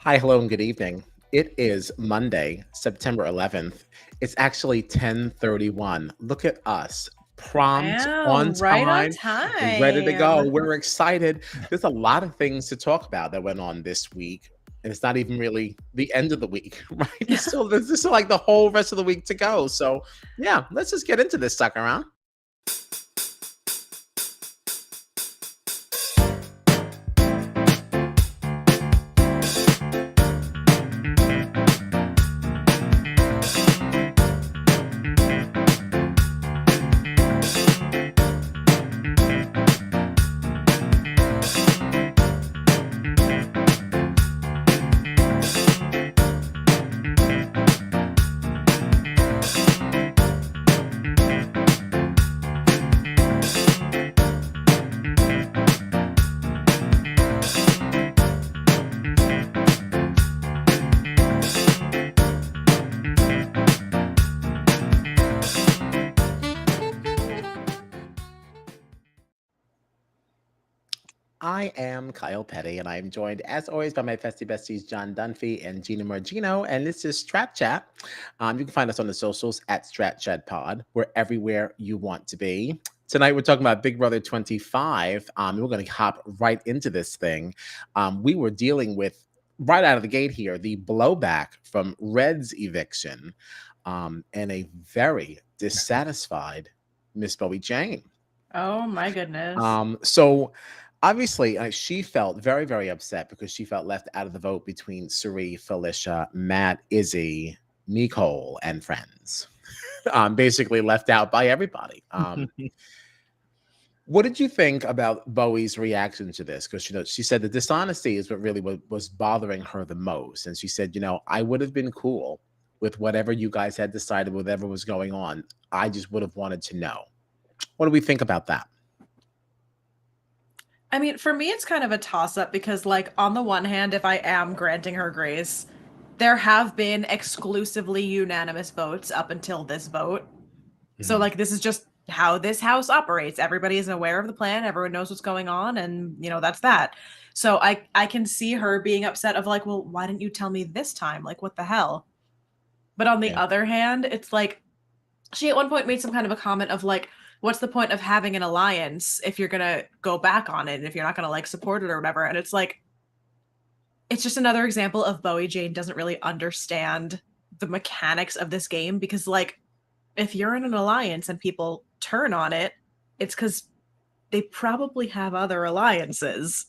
Hi, hello, and good evening. It is Monday, September 11th. It's actually 10:31. Look at us, prompt, on Wow, right on time, ready to go. time. We're excited. There's a lot of things to talk about that went on this week, and it's not even really the end of the week, right? There's still like the whole rest of the week to go. So, yeah, let's just get into this sucker, huh? I am Kyle Petty, and I am joined, as always, by my festy besties, John Dunphy and Gina Margino. And this is Strat Chat. You can find us on the socials at Strat Chat Pod. We're everywhere you want to be. Tonight, we're talking about Big Brother 25. We're going to hop right into this thing. We were dealing with, right out of the gate here, the blowback from Red's eviction and a very dissatisfied Miss Bowie Jane. Oh my goodness. So obviously she felt very, very upset because she felt left out of the vote between Suri, Felicia, Matt, Izzy, Nicole, and friends. Basically left out by everybody. What did you think about Bowie's reaction to this? Because she said the dishonesty is what really was bothering her the most. And she said, I would have been cool with whatever you guys had decided, whatever was going on. I just would have wanted to know. What do we think about that? I mean, for me, it's kind of a toss-up because, like, on the one hand, if I am granting her grace, there have been exclusively unanimous votes up until this vote. So, like, this is just how this house operates. Everybody is aware of the plan. Everyone knows what's going on. And, that's that. So I can see her being upset of like, well, why didn't you tell me this time? Like, what the hell? But on the other hand, it's like, she at one point made some kind of a comment of like, what's the point of having an alliance if you're gonna go back on it and if you're not gonna like support it or whatever? And it's like, it's just another example of Bowie Jane doesn't really understand the mechanics of this game because like, if you're in an alliance and people turn on it, it's because they probably have other alliances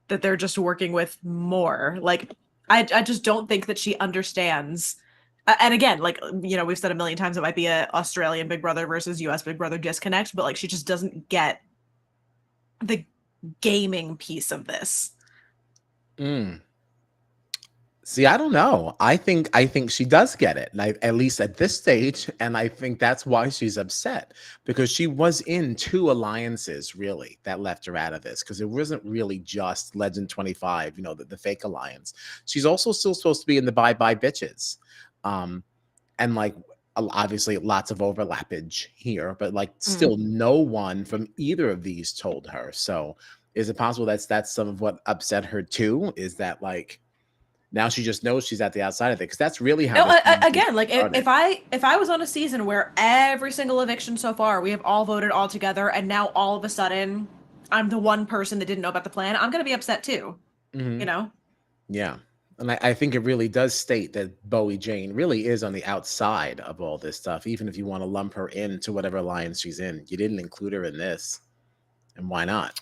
that they're just working with more. Like, I just don't think that she understands. And again, like, we've said a million times, it might be a Australian Big Brother versus US Big Brother disconnect, but like, she just doesn't get the gaming piece of this. See, I don't know. I think she does get it, at least at this stage, and I think that's why she's upset because she was in two alliances really that left her out of this because it wasn't really just Legend 25, the fake alliance. She's also still supposed to be in the Bye Bye Bitches, and like obviously lots of overlappage here, but like still no one from either of these told her. So is it possible that's some of what upset her too? Is that like now she just knows she's at the outside of it because that's really how. No, again, like if I was on a season where every single eviction so far we have all voted all together, and now all of a sudden I'm the one person that didn't know about the plan, I'm gonna be upset too. Yeah, and I think it really does state that Bowie Jane really is on the outside of all this stuff. Even if you want to lump her into whatever alliance she's in, you didn't include her in this, and why not?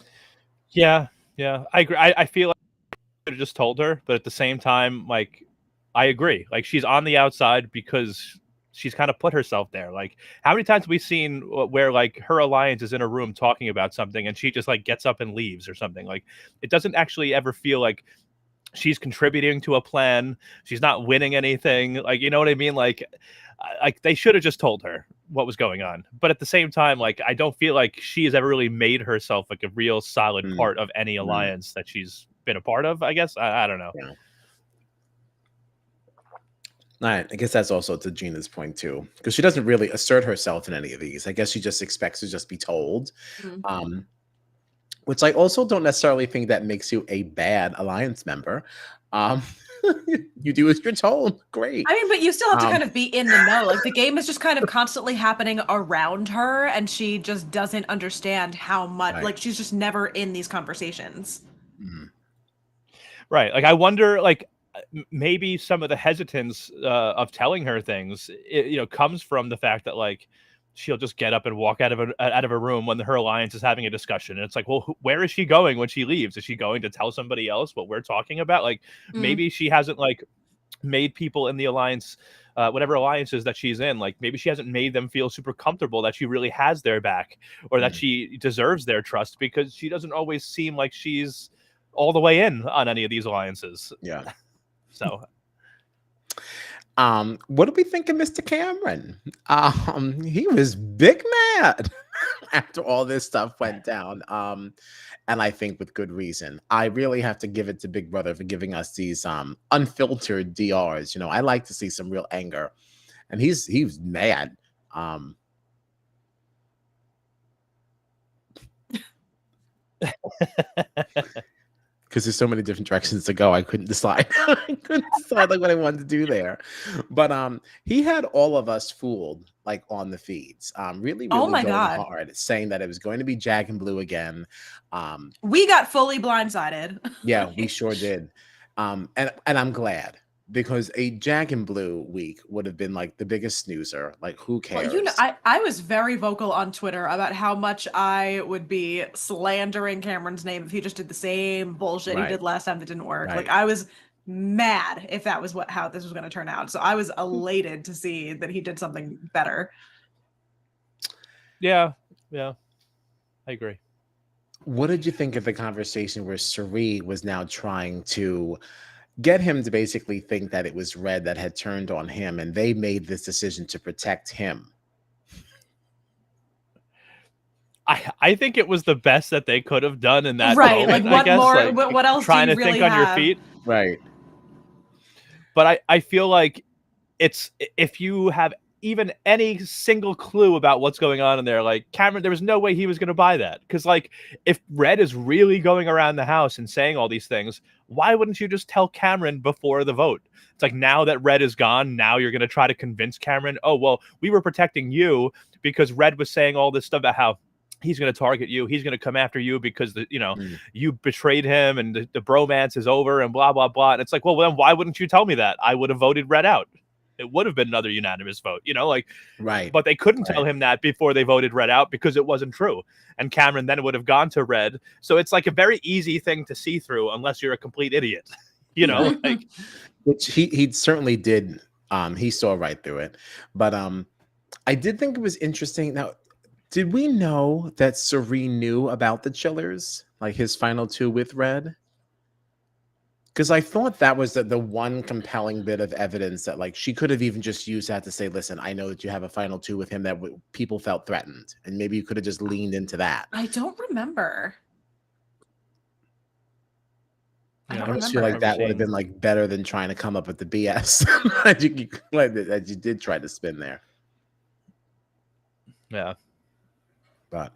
Yeah, I agree. I feel like have just told her, but at the same time, like, I agree. Like, she's on the outside because she's kind of put herself there. Like, how many times have we seen where like her alliance is in a room talking about something and she just like gets up and leaves or something? Like, it doesn't actually ever feel like she's contributing to a plan. She's not winning anything. Like, you know what I mean? Like they should have just told her what was going on. But at the same time, like, I don't feel like she has ever really made herself like a real solid part of any alliance that she's been a part of, I guess. I don't know. Yeah. All right, I guess that's also to Gina's point too, because she doesn't really assert herself in any of these. I guess she just expects to just be told, which I also don't necessarily think that makes you a bad alliance member. You do as you're told. Great. I mean, but you still have to kind of be in the know. Like the game is just kind of constantly happening around her, and she just doesn't understand how much. Right. Like she's just never in these conversations. Right. Like I wonder, like maybe some of the hesitance of telling her things, comes from the fact that like she'll just get up and walk out of a room when her alliance is having a discussion, and it's like, well, where is she going when she leaves? Is she going to tell somebody else what we're talking about? Like maybe she hasn't like made people in the alliance, whatever alliances that she's in, like maybe she hasn't made them feel super comfortable that she really has their back, or that she deserves their trust, because she doesn't always seem like she's all the way in on any of these alliances. Yeah. So what do we think of Mr. Cameron? He was big mad after all this stuff went down. And I think with good reason. I really have to give it to Big Brother for giving us these unfiltered DRs. I like to see some real anger. And he was mad. Because there's so many different directions to go, I couldn't decide. I couldn't decide like what I wanted to do there. But he had all of us fooled, like on the feeds. Really my going God. hard, saying that it was going to be Jag and Blue again. We got fully blindsided. Yeah, we sure did. And I'm glad, because a Jag and Blue week would have been like the biggest snoozer. Like, who cares? Well, I was very vocal on Twitter about how much I would be slandering Cameron's name if he just did the same bullshit he did last time that didn't work. Right. Like I was mad if that was how this was going to turn out. So I was elated to see that he did something better. yeah, I agree. What did you think of the conversation where Suri was now trying to get him to basically think that it was Red that had turned on him, and they made this decision to protect him? I think it was the best that they could have done in that Right, moment, like what I guess. more? Like, what else? trying do you to really think on your have? feet. Right. But I feel like it's, if you have even any single clue about what's going on in there, like Cameron, there was no way he was going to buy that. Because like, if Red is really going around the house and saying all these things, why wouldn't you just tell Cameron before the vote? It's like, now that Red is gone, now you're going to try to convince Cameron, oh, well, we were protecting you because Red was saying all this stuff about how he's going to target you. He's going to come after you because you betrayed him, and the bromance is over, and blah, blah, blah. And it's like, well, then why wouldn't you tell me that? I would have voted Red out. It would have been another unanimous vote, Right. But they couldn't tell him that before they voted Red out because it wasn't true. And Cameron then would have gone to Red. So it's like a very easy thing to see through unless you're a complete idiot, like, which he certainly did. He saw right through it. But I did think it was interesting. Now, did we know that Serene knew about the chillers, like his final two with Red? Because I thought that was the one compelling bit of evidence that, like, she could have even just used that to say, listen, I know that you have a final two with him that people felt threatened. And maybe you could have just leaned into that. I don't remember. I almost feel like that would have been like better than trying to come up with the BS that you did try to spin there. Yeah. But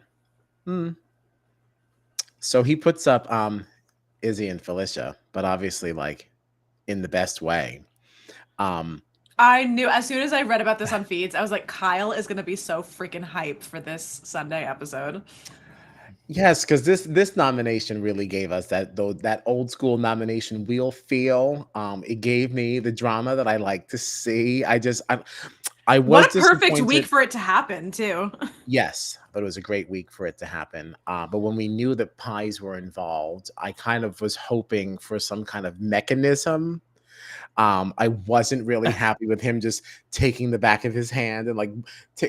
so he puts up Izzy and Felicia, but obviously like in the best way. I knew as soon as I read about this on feeds, I was like, Kyle is going to be so freaking hyped for this Sunday episode. Yes, because this nomination really gave us that old school nomination wheel feel. It gave me the drama that I like to see. I was what a perfect week for it to happen too. Yes, but it was a great week for it to happen. But when we knew that pies were involved, I kind of was hoping for some kind of mechanism. I wasn't really happy with him just taking the back of his hand and like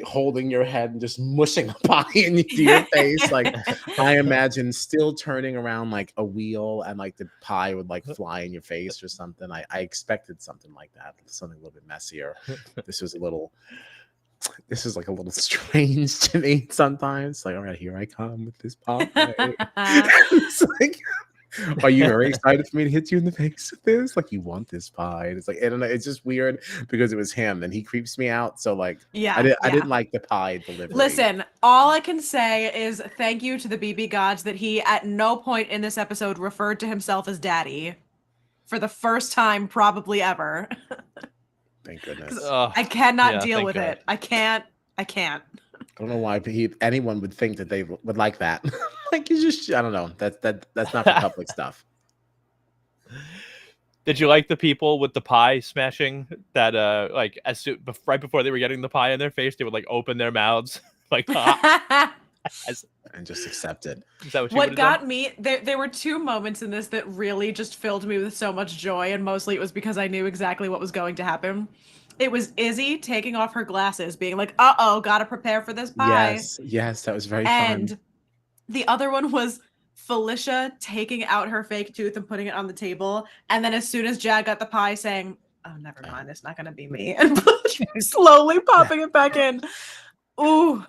holding your head and just mushing a pie into your face. Like I imagine still turning around like a wheel and like the pie would like fly in your face or something. I expected something like that, something a little bit messier. This was like a little strange to me sometimes. Like, all right, here I come with this pie. It's like, are you very excited for me to hit you in the face with this? Like, you want this pie? And it's like, I don't know. It's just weird because it was him and he creeps me out. So like, I didn't like the pie delivery. Listen, all I can say is thank you to the BB gods that he at no point in this episode referred to himself as daddy. for the first time probably ever. Thank goodness. I cannot yeah, deal thank with God. it. I can't. I don't know why anyone would think that they would like that. Like, you just, I don't know. That's not for public stuff. Did you like the people with the pie smashing that like right before they were getting the pie in their face, they would like open their mouths like And just accept it. Is that what you What would have got me, there were two moments in this that really just filled me with so much joy, and mostly it was because I knew exactly what was going to happen. It was Izzy taking off her glasses, being like, uh-oh, gotta prepare for this pie. Yes, that was very And fun. the other one was Felicia taking out her fake tooth and putting it on the table. And then as soon as Jag got the pie, saying, oh, never mind, it's not going to be me. And slowly popping it back in. Ooh.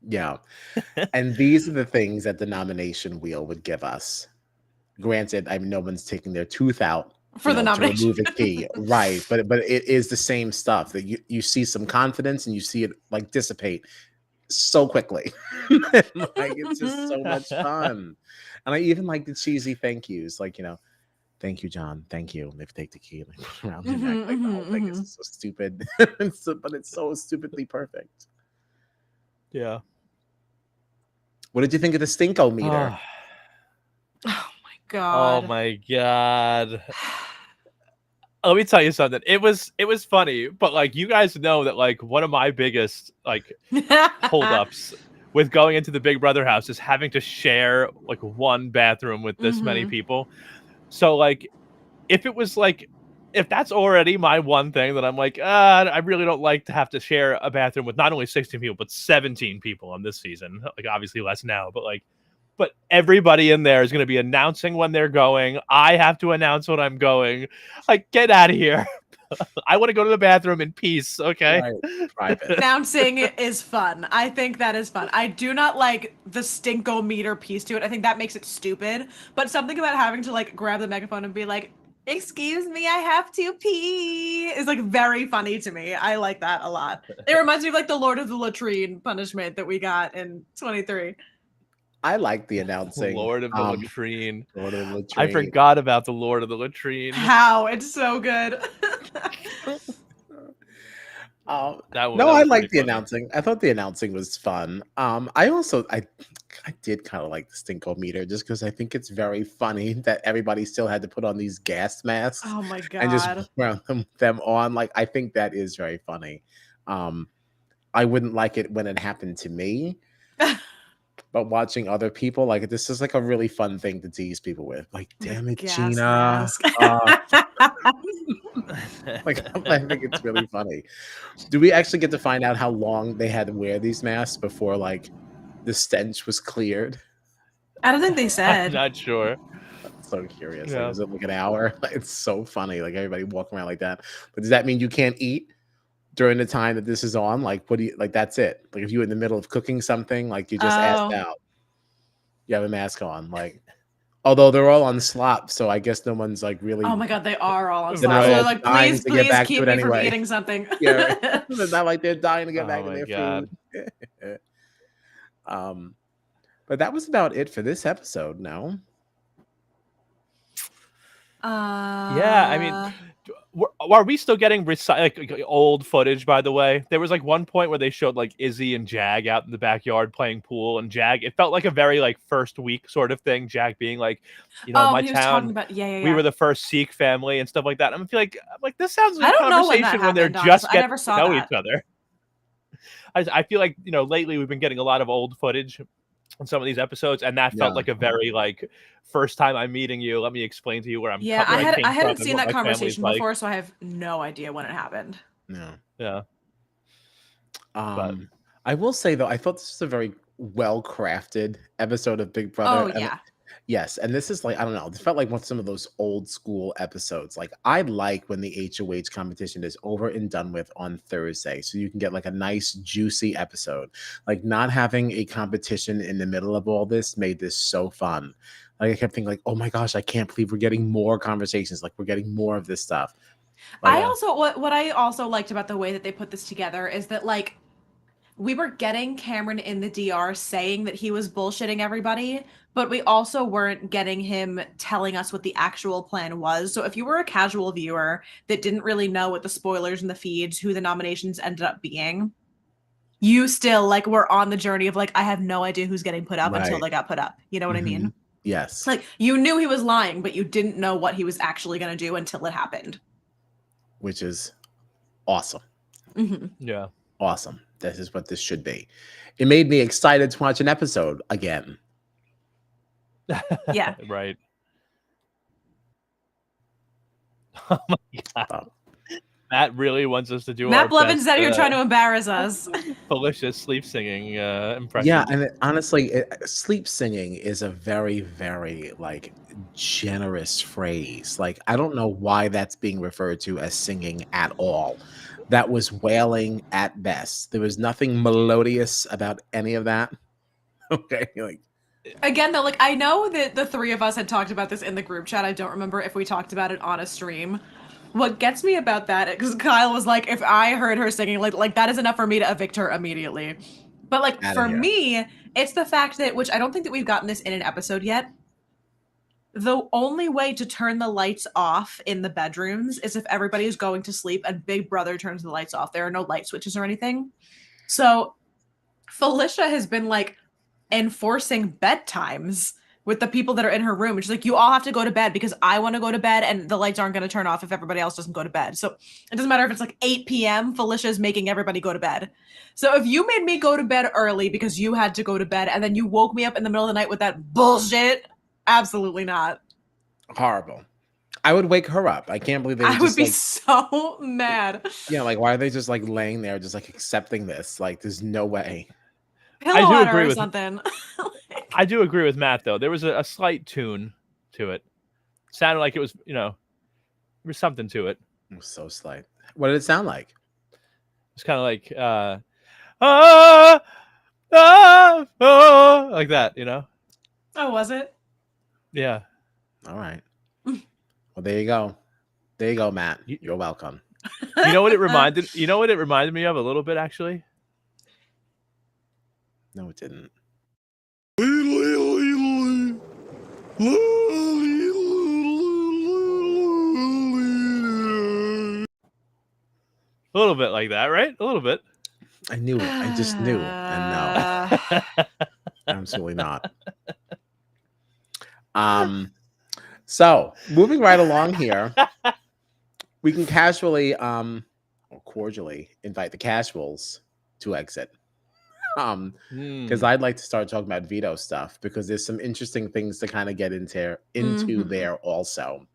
Yeah. And these are the things that the nomination wheel would give us. Granted, I mean, no one's taking their tooth out For the nomination. to remove a key. Right. But it is the same stuff that you see some confidence and you see it like dissipate so quickly. Like, it's just so much fun. And I even like the cheesy thank yous, like, thank you, John, thank you. They take the key, like, put around their neck, like, the whole thing is so stupid. But it's so stupidly perfect. Yeah. What did you think of the Stinko meter? Oh my god. Oh my god. Let me tell you something. It was funny, but like, you guys know that like one of my biggest like holdups with going into the Big Brother house is having to share like one bathroom with this many people. So like, if that's already my one thing that I'm like, I really don't like to have to share a bathroom with not only 16 people but 17 people on this season. Like, obviously less now, but everybody in there is going to be announcing when they're going. I have to announce when I'm going. Like, get out of here. I want to go to the bathroom in peace, okay? Right. Private. Announcing is fun. I think that is fun. I do not like the stinko meter piece to it. I think that makes it stupid. But something about having to like grab the megaphone and be like, excuse me, I have to pee is like very funny to me. I like that a lot. It reminds me of like the Lord of the Latrine punishment that we got in 23. I like the announcing. Lord of the Latrine. Lord of the Latrine. I forgot about the Lord of the Latrine. How? It's so good. I like the announcing. I thought the announcing was fun. I did kind of like the Stinko meter just because I think it's very funny that everybody still had to put on these gas masks. Oh my god! And just round them on. Like, I think that is very funny. I wouldn't like it when it happened to me. But watching other people, like, this is like a really fun thing to tease people with. Like, damn it, Gina. Like, I think it's really funny. Do we actually get to find out how long they had to wear these masks before like the stench was cleared? I don't think they said. I'm not sure. I'm so curious. Yeah. Like, is it like an hour? It's so funny. Like, everybody walking around like that. But does that mean you can't eat during the time that this is on? Like, what do you like? That's it. Like, if you're in the middle of cooking something, like you just asked out, you have a mask on. Like, although they're all on slop, so I guess no one's like really. Oh my god, they are all on They're slop. They're like, please keep me from anyway. eating something. Yeah, it's not like they're dying to get back in their food. But that was about it for this episode. No. Yeah, I mean, are we still getting like old footage? By the way, there was like one point where they showed like Izzy and Jag out in the backyard playing pool, and Jag. It felt like a very like first week sort of thing. Jag being like, my town. We were the first Sikh family and stuff like that. I feel like this sounds like a conversation when they're just getting to know each other. I feel like lately we've been getting a lot of old footage on some of these episodes, and that felt like a very like first time I'm meeting you, let me explain to you where I'm I hadn't seen that conversation before, so I have no idea when it happened. Yeah. I will say though, I thought this was a very well crafted episode of Big Brother. Oh yeah. Yes, and this is like, I don't know, it felt like some of those old school episodes. Like, I like when the HOH competition is over and done with on Thursday, so you can get like a nice juicy episode. Like, not having a competition in the middle of all this made this so fun. Like, I kept thinking like, oh my gosh, I can't believe we're getting more conversations. Like, we're getting more of this stuff. Like, what I also liked about the way that they put this together is that like we were getting Cameron in the DR saying that he was bullshitting everybody, but we also weren't getting him telling us what the actual plan was. So if you were a casual viewer that didn't really know what the spoilers and the feeds, who the nominations ended up being, you still like were on the journey of like, I have no idea who's getting put up until Right. they got put up. You know what I mean? Yes. Like you knew he was lying, but you didn't know what he was actually going to do until it happened. Which is awesome. Yeah. Awesome. This is what this should be. It made me excited to watch an episode again. Yeah. Right. Oh my God. Oh. Matt really wants us to do Matt our Blevin's best, out here trying to embarrass us. Felicia sleep singing impression. Yeah, and honestly, sleep singing is a very, very like generous phrase. Like, I don't know why that's being referred to as singing at all. That was wailing at best. There was nothing melodious about any of that. Okay, like Again, though, like I know that the three of us had talked about this in the group chat. I don't remember if we talked about it on a stream. What gets me about that, because Kyle was like, if I heard her singing, like that is enough for me to evict her immediately. But like Outta for here. me, it's the fact that, which I don't think that we've gotten this in an episode yet. The only way to turn the lights off in the bedrooms is if everybody is going to sleep and Big Brother turns the lights off. There are no light switches or anything. So Felicia has been like enforcing bedtimes with the people that are in her room. She's like, you all have to go to bed because I want to go to bed and the lights aren't going to turn off if everybody else doesn't go to bed. So it doesn't matter if it's like 8 p.m. Felicia's making everybody go to bed. So if you made me go to bed early because you had to go to bed and then you woke me up in the middle of the night with that bullshit, absolutely not. horrible. I would wake her up. I can't believe they I would just be like, so mad. yeah, like why are they just like laying there, just like accepting this? Like, there's no way. Pillow do on her agree or with- something. I do agree with Matt though. There was a slight tune to it. Sounded like it was, there was something to it. It was so slight. What did it sound like? It's kind of like like that, Oh, was it? Yeah. All right. Well, there you go. There you go, Matt. You're welcome. You know what it reminded me of a little bit actually? No, it didn't. A little bit like that, right? A little bit. I knew it. I just knew. And no, absolutely not. So moving right along here, we can casually or cordially invite the casuals to exit. Because I'd like to start talking about veto stuff because there's some interesting things to kind of get into there also.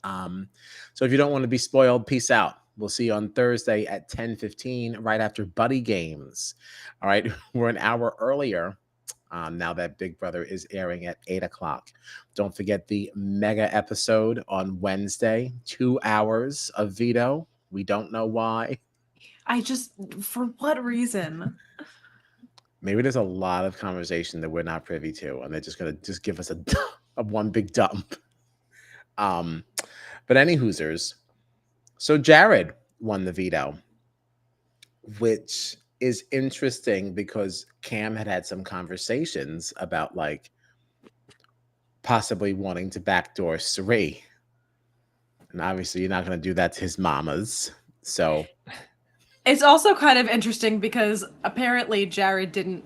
So if you don't want to be spoiled, peace out. We'll see you on Thursday at 10:15, right after Buddy Games. All right, we're an hour earlier now that Big Brother is airing at 8 o'clock. Don't forget the mega episode on Wednesday, 2 hours of veto. We don't know why. For what reason? Maybe there's a lot of conversation that we're not privy to, and they're just gonna give us a one big dump. But any Hoosers, so Jared won the veto, which is interesting because Cam had some conversations about like possibly wanting to backdoor Sari, and obviously you're not gonna do that to his mamas. So It's also kind of interesting because apparently Jared didn't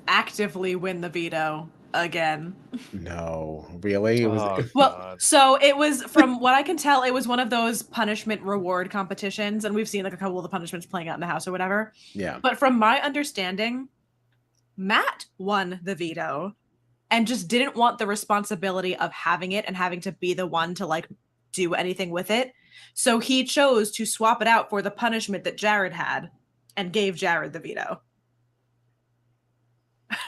actively win the veto again. no, really, it was. Well, so it was, from what I can tell, it was one of those punishment reward competitions, and we've seen like a couple of the punishments playing out in the house or whatever. Yeah. But from my understanding, Matt won the veto and just didn't want the responsibility of having it and having to be the one to like do anything with it. So he chose to swap it out for the punishment that Jared had and gave Jared the veto.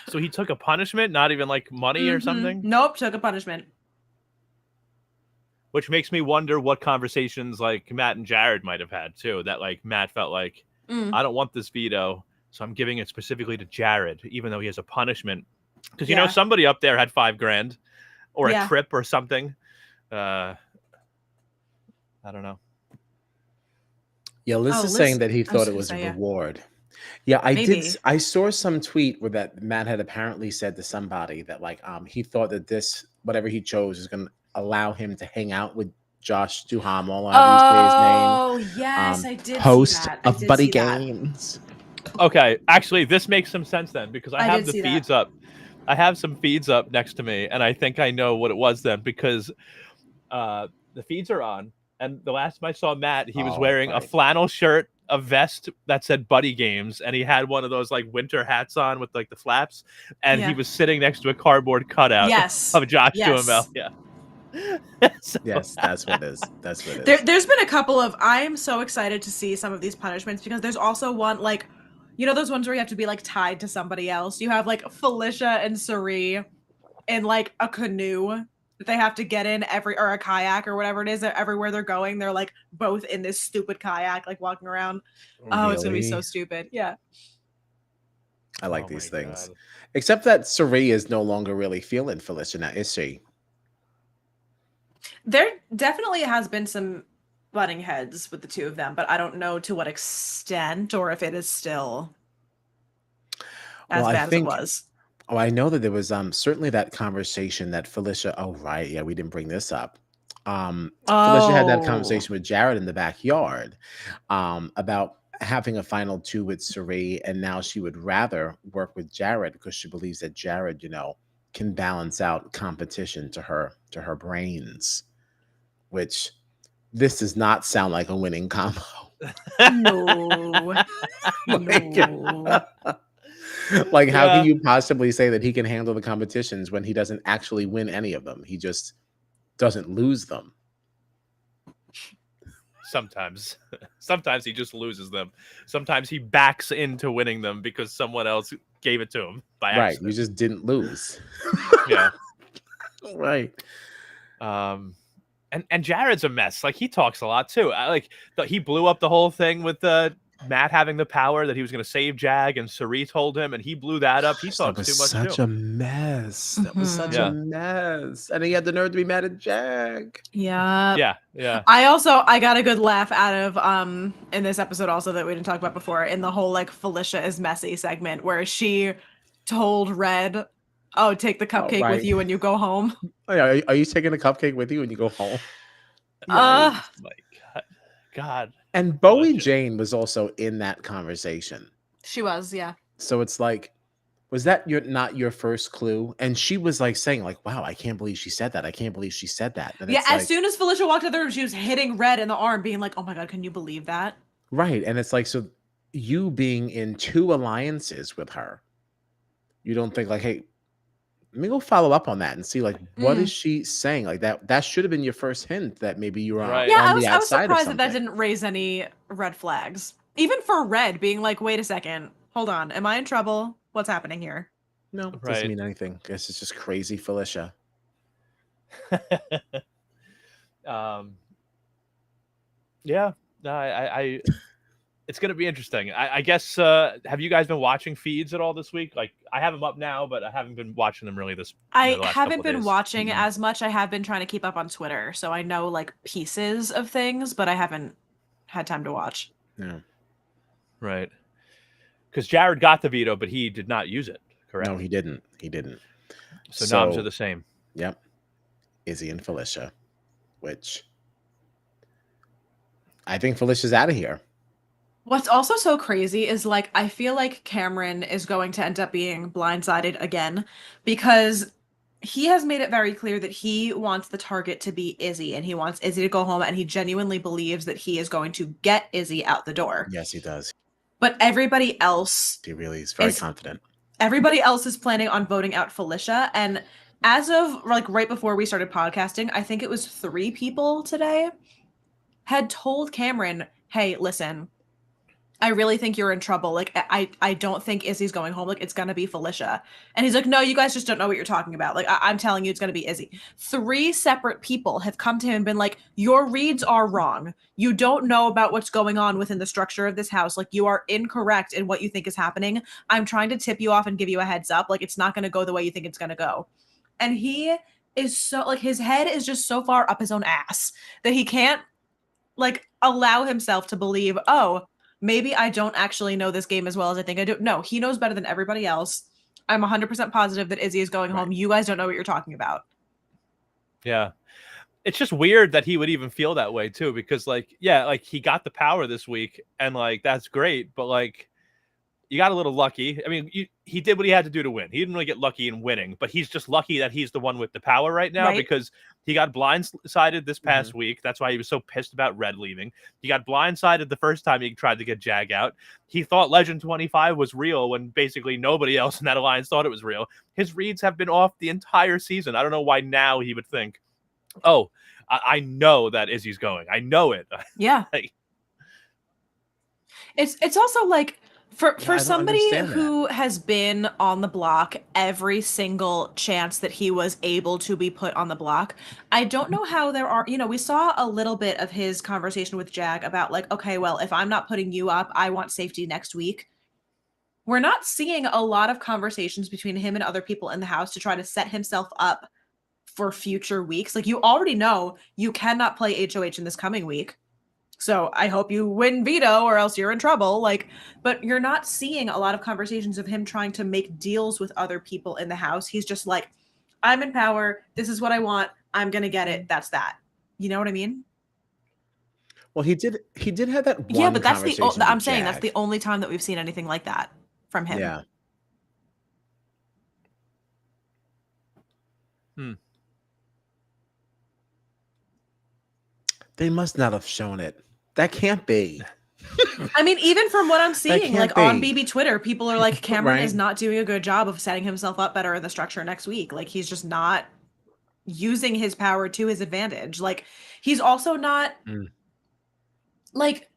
So he took a punishment, not even like money or something? Nope, took a punishment. Which makes me wonder what conversations like Matt and Jared might have had too. That like Matt felt like, I don't want this veto, so I'm giving it specifically to Jared, even though he has a punishment. Because somebody up there had $5,000 or a trip or something. I don't know. Yeah, Liz is saying that he thought it was a reward. Yeah, I did. Maybe. I saw some tweet where that Matt had apparently said to somebody that like he thought that this whatever he chose is going to allow him to hang out with Josh Duhamel, or however you say his name, Oh, yes, I did see host that. I of did Buddy see that. Games. Okay, actually, this makes some sense then because I I have did the see that. feeds up. I have some feeds up next to me, and I think I know what it was then because the feeds are on. And the last time I saw Matt, he was Oh, wearing a right. flannel shirt, a vest that said Buddy Games, and he had one of those like winter hats on with like the flaps, and he Yeah. was sitting next to a cardboard cutout Yes. of Josh Yes. Duhamel. Yeah. So, Yes, that's what it is. That's what it is. There's been a couple of, I'm so excited to see some of these punishments because there's also one like, you know, those ones where you have to be like tied to somebody else. You have like Felicia and Suri in like a canoe that they have to get in or a kayak or whatever it is. Everywhere they're going, they're like both in this stupid kayak, like walking around. Oh, it's gonna be so Really? stupid. Yeah. I like Oh these my things. God. Except that Suri is no longer really feeling Felicia now, is she? There definitely has been some butting heads with the two of them, but I don't know to what extent or if it is still as Well, I bad think as it was. Oh, I know that there was certainly that conversation that Felicia. Oh, right, yeah, we didn't bring this up. Felicia had that Oh. conversation with Jared in the backyard about having a final two with Suri, and now she would rather work with Jared because she believes that Jared, can balance out competition to her brains, which this does not sound like a winning combo. No. No. Like, how Yeah. can you possibly say that he can handle the competitions when he doesn't actually win any of them? He just doesn't lose them. Sometimes he just loses them. Sometimes he backs into winning them because someone else gave it to him by Right. accident. You just didn't lose. Yeah. Right. And Jared's a mess. Like he talks a lot too. He blew up the whole thing with Matt having the power that he was going to save Jag, and Suri told him, and he blew that up. He Gosh, talks that was too much such too. a mess. That was such Yeah. a mess. And he had the nerve to be mad at Jag. Yeah. Yeah. I got a good laugh out of in this episode also that we didn't talk about before, in the whole like Felicia is messy segment where she told Red, "Oh, take the cupcake right. with you when you go home." Oh, yeah, are you taking a cupcake with you when you go home? Uh, My God. And Bowie Delicious. Jane was also in that conversation. she was, yeah. So it's like, was that not your first clue? And she was like saying, like, wow, I can't believe she said that. I can't believe she said that. And Yeah, it's as like, soon as Felicia walked out of the room, she was hitting Red in the arm, being like, "Oh my God, can you believe that?" right. And it's like, so you being in two alliances with her, you don't think like, hey, let me go follow up on that and see like what is she saying? Like that should have been your first hint that maybe you were Right. Yeah, on I the was outside surprised of that something. didn't raise any red flags. Even for Red being like, "Wait a second, hold on, am I in trouble? What's happening here?" No, it Right. doesn't mean anything. I guess it's just crazy Felicia. Yeah. No, I it's gonna be interesting. I guess have you guys been watching feeds at all this week? Like I have them up now, but I haven't been watching them really the I last haven't couple been days. watching as much. I have been trying to keep up on Twitter, so I know like pieces of things, but I haven't had time to watch. No. Right. Because Jared got the veto, but he did not use it, correct? No, he didn't. He didn't. So noms are the same. Yep. Izzy and Felicia, which I think Felicia's out of here. What's also so crazy is like I feel like Cameron is going to end up being blindsided again because he has made it very clear that he wants the target to be Izzy and he wants Izzy to go home, and he genuinely believes that he is going to get Izzy out the door. Yes, he does. But everybody else He really is very confident. Everybody else is planning on voting out Felicia, and as of like right before we started podcasting, I think it was 3 people today had told Cameron, "Hey, listen, I really think you're in trouble. Like, I don't think Izzy's going home. Like, it's gonna be Felicia." And he's like, "No, you guys just don't know what you're talking about. Like, I'm telling you, it's gonna be Izzy." 3 separate people have come to him and been like, "Your reads are wrong. You don't know about what's going on within the structure of this house. Like, you are incorrect in what you think is happening. I'm trying to tip you off and give you a heads up. Like, it's not gonna go the way you think it's gonna go." And he is so like, his head is just so far up his own ass that he can't like allow himself to believe, "Oh, maybe I don't actually know this game as well as I think I do. No, he knows better than everybody else. I'm 100% positive that Izzy is going home. You guys don't know what you're talking about. Yeah. It's just weird that he would even feel that way too, because like, yeah, like he got the power this week and like, that's great. But like, you got a little lucky. I mean, he did what he had to do to win. He didn't really get lucky in winning, but he's just lucky that he's the one with the power right now because he got blindsided this past week. That's why he was so pissed about Red leaving. He got blindsided the first time he tried to get Jag out. He thought Legend 25 was real when basically nobody else in that alliance thought it was real. His reads have been off the entire season. I don't know why now he would think, oh, I know that Izzy's going. I know it. Yeah. It's also like, for somebody who has been on the block every single chance that he was able to be put on the block, I don't know how there are, we saw a little bit of his conversation with Jag about like, okay, well, if I'm not putting you up, I want safety next week. We're not seeing a lot of conversations between him and other people in the house to try to set himself up for future weeks. Like, you already know you cannot play HOH in this coming week. So I hope you win veto or else you're in trouble. Like, but you're not seeing a lot of conversations of him trying to make deals with other people in the house. He's just like, I'm in power. This is what I want. I'm going to get it. That's that. You know what I mean? Well, he did have that one. Yeah, but that's I'm saying that's the only time that we've seen anything like that from him. Yeah. They must not have shown it. That can't be. I mean, even from what I'm seeing, like on BB Twitter, people are like, Cameron is not doing a good job of setting himself up better in the structure next week. Like, he's just not using his power to his advantage. Like, he's also not like,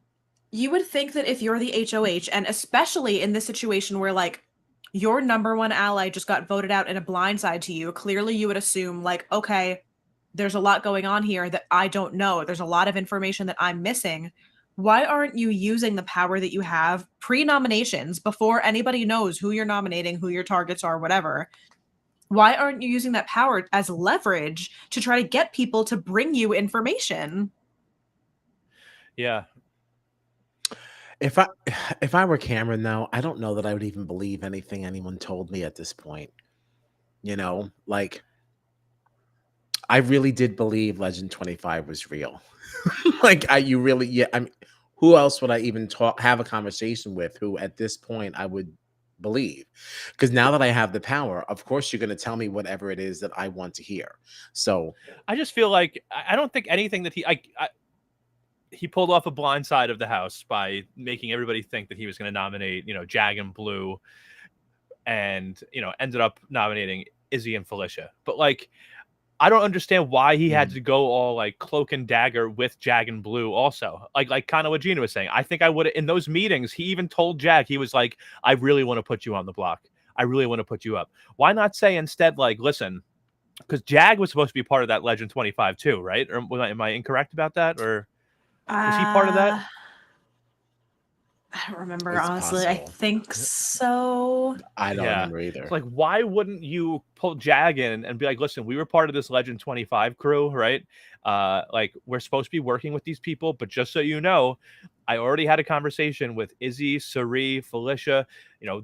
you would think that if you're the HOH, and especially in this situation where like your number one ally just got voted out in a blindside to you, clearly you would assume like, okay, there's a lot going on here that I don't know. There's a lot of information that I'm missing. Why aren't you using the power that you have pre-nominations before anybody knows who you're nominating, who your targets are, whatever? Why aren't you using that power as leverage to try to get people to bring you information? Yeah. If I were Cameron, though, I don't know that I would even believe anything anyone told me at this point. Like, I really did believe Legend 25 was real. Like, I mean, who else would I even have a conversation with who at this point I would believe? Because now that I have the power, of course, you're going to tell me whatever it is that I want to hear. So I just feel like I don't think anything that he pulled off a blind side of the house by making everybody think that he was going to nominate, Jag and Blue, and, ended up nominating Izzy and Felicia. But like, I don't understand why he had to go all like cloak and dagger with Jag and Blue also. Like kind of what Gina was saying. I think I would in those meetings, he even told Jag, he was like, I really want to put you on the block. I really want to put you up. Why not say instead, like, listen, because Jag was supposed to be part of that Legend 25 too, right? Or am I incorrect about that? Or was he part of that? I don't remember, honestly. Possible. I think so. I don't remember either. Like, why wouldn't you pull Jag in and be like, listen, we were part of this Legend 25 crew, right? Like, we're supposed to be working with these people, but just so you know, I already had a conversation with Izzy, Sari, Felicia.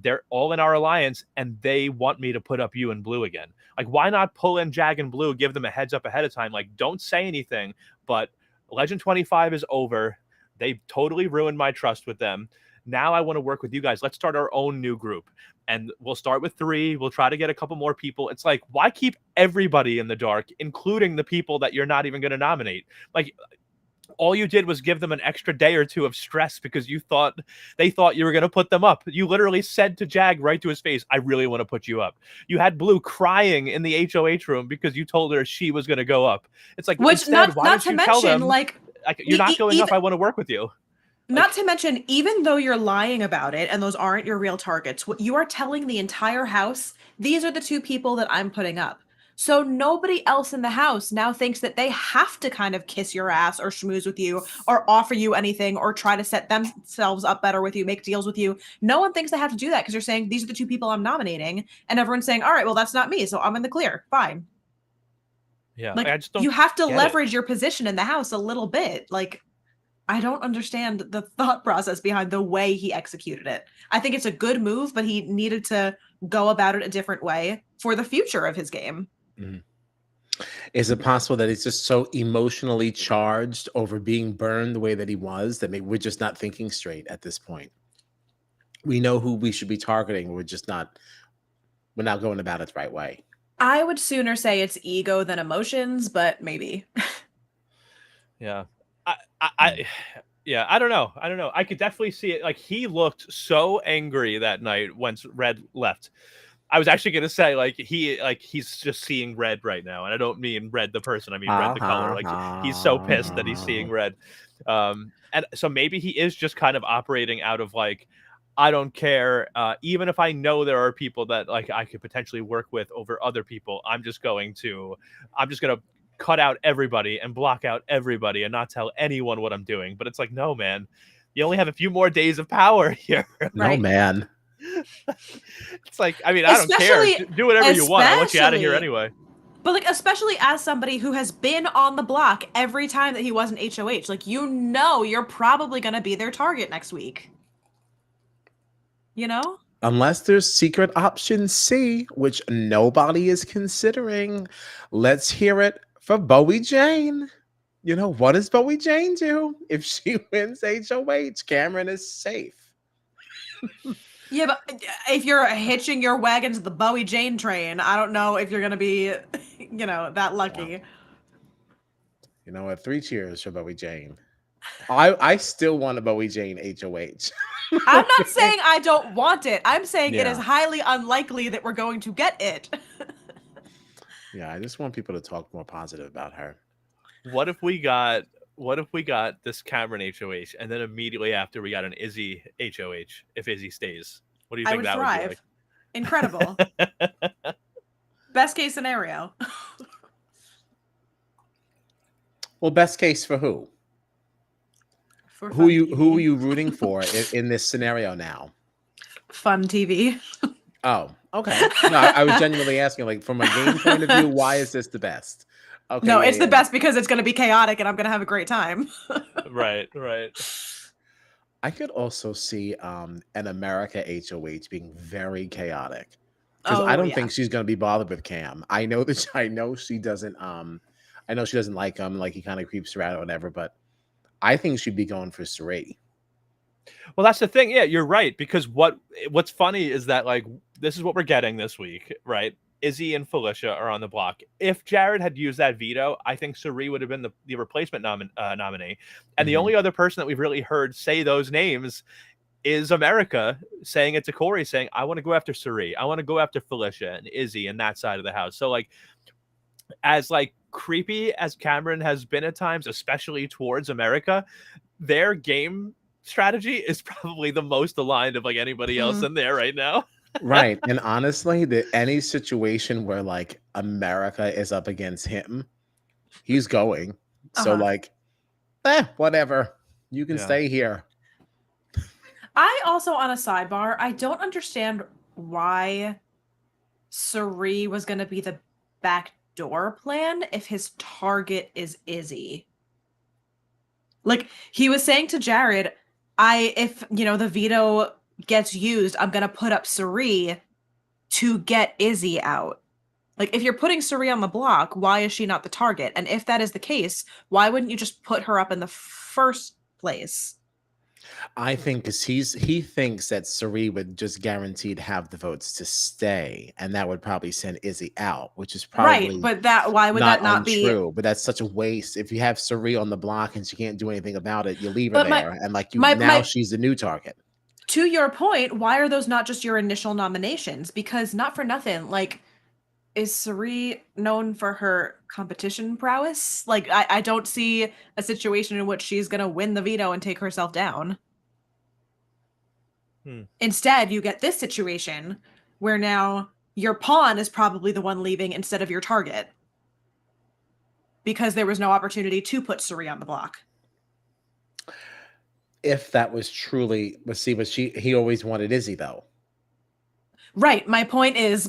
They're all in our alliance, and they want me to put up you and Blue again. Like, why not pull in Jag and Blue, give them a heads up ahead of time? Like, don't say anything, but Legend 25 is over. They've totally ruined my trust with them. Now I want to work with you guys. Let's start our own new group. And we'll start with 3. We'll try to get a couple more people. It's like, why keep everybody in the dark, including the people that you're not even going to nominate? Like, all you did was give them an extra day or 2 of stress because they thought you were going to put them up. You literally said to Jag right to his face, I really want to put you up. You had Blue crying in the HOH room because you told her she was going to go up. It's like, which instead, not to mention, like, you're not going up. I want to work with you. Not to mention, even though you're lying about it and those aren't your real targets, what you are telling the entire house, these are the 2 people that I'm putting up. So nobody else in the house now thinks that they have to kind of kiss your ass or schmooze with you or offer you anything or try to set themselves up better with you, make deals with you. No one thinks they have to do that because you're saying, these are the 2 people I'm nominating. And everyone's saying, all right, well, that's not me. So I'm in the clear. Fine. Yeah. Like, I just don't you have to leverage your position in the house a little bit. Like, I don't understand the thought process behind the way he executed it. I think it's a good move, but he needed to go about it a different way for the future of his game. Mhm. Is it possible that he's just so emotionally charged over being burned the way that he was that maybe we're just not thinking straight at this point? We know who we should be targeting. We're not going about it the right way. I would sooner say it's ego than emotions, but maybe. Yeah. I don't know. I could definitely see it. Like, he looked so angry that night once Red left. I was actually gonna say, like, he's just seeing red right now, and I don't mean red the person. I mean red the color. Like, he's so pissed that he's seeing red. And so maybe he is just kind of operating out of like, I don't care. Even if I know there are people that like I could potentially work with over other people, I'm just gonna cut out everybody and block out everybody and not tell anyone what I'm doing. But it's like, no, man, you only have a few more days of power here. No, Right. man. It's like, I mean, I don't care. Do whatever you want. I want you out of here anyway. But like, especially as somebody who has been on the block every time that he was in HOH, like, you're probably going to be their target next week. You know? Unless there's secret option C, which nobody is considering. Let's hear it for Bowie Jane. You know, what does Bowie Jane do? If she wins HOH, Cameron is safe. Yeah, but if you're hitching your wagon to the Bowie Jane train, I don't know if you're going to be, that lucky. Yeah. You know what? 3 cheers for Bowie Jane. I still want a Bowie Jane HOH. I'm not saying I don't want it. I'm saying it is highly unlikely that we're going to get it. Yeah, I just want people to talk more positive about her. What if we got this Cameron HOH, and then immediately after we got an Izzy HOH? If Izzy stays, what do you think that would be like? Incredible. Best case scenario. Well, best case for who? Who are you rooting for in this scenario now? Fun TV. Oh, okay. No, I was genuinely asking, like, from a game point of view, why is this the best? Okay, no, it's the best because it's going to be chaotic and I'm going to have a great time. Right. I could also see an America HOH being very chaotic because I don't think she's going to be bothered with Cam. I know she doesn't. I know she doesn't like him. Like, he kind of creeps her out or whatever. But I think she'd be going for Suri. Well, that's the thing. Yeah, you're right. Because what's funny is that, like, this is what we're getting this week, right? Izzy and Felicia are on the block. If Jared had used that veto, I think Suri would have been the replacement nominee. And the only other person that we've really heard say those names is America, saying it to Corey, saying, I want to go after Suri. I want to go after Felicia and Izzy and that side of the house. So, like, as like creepy as Cameron has been at times, especially towards America, their game strategy is probably the most aligned of like anybody else in there right now. Right. And honestly, any situation where like America is up against him, he's going. So like, whatever. You can stay here. I also, on a sidebar, I don't understand why Suri was going to be the backdoor plan if his target is Izzy. Like, he was saying to Jared, if the veto gets used, I'm gonna put up Suri to get Izzy out. Like, if you're putting Suri on the block, why is she not the target? And if that is the case, why wouldn't you just put her up in the first place? I think because he thinks that Suri would just guaranteed have the votes to stay, and that would probably send Izzy out, which is probably right. But why would that not be true? But that's such a waste. If you have Suri on the block and she can't do anything about it, you leave her there, and like she's the new target. To your point, why are those not just your initial nominations? Because not for nothing, like, is Suri known for her competition prowess? Like, I don't see a situation in which she's gonna win the veto and take herself down. Instead, you get this situation where now your pawn is probably the one leaving instead of your target because there was no opportunity to put Suri on the block. If that was truly, he always wanted Izzy though. Right. My point is